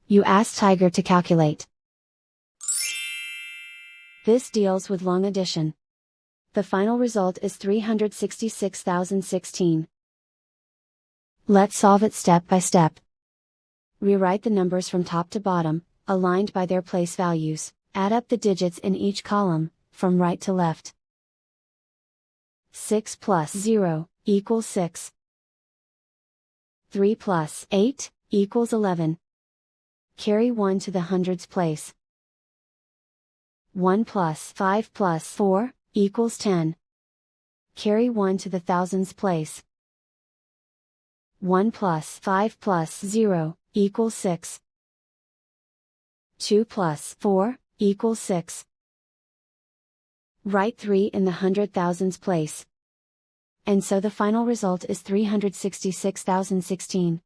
You ask Tiger to calculate. This deals with long addition. The final result is 366,016. Let's solve it step by step. Rewrite the numbers from top to bottom, aligned by their place values. Add up the digits in each column, from right to left. 6 plus 0 equals 6. 3 plus 8 equals 11. Carry 1 to the hundreds place. 1 plus 5 plus 4 equals 10. Carry 1 to the thousands place. 1 plus 5 plus 0 equals 6. 2 plus 4 equals 6. Write 3 in the hundred thousands place. And so the final result is 366,016.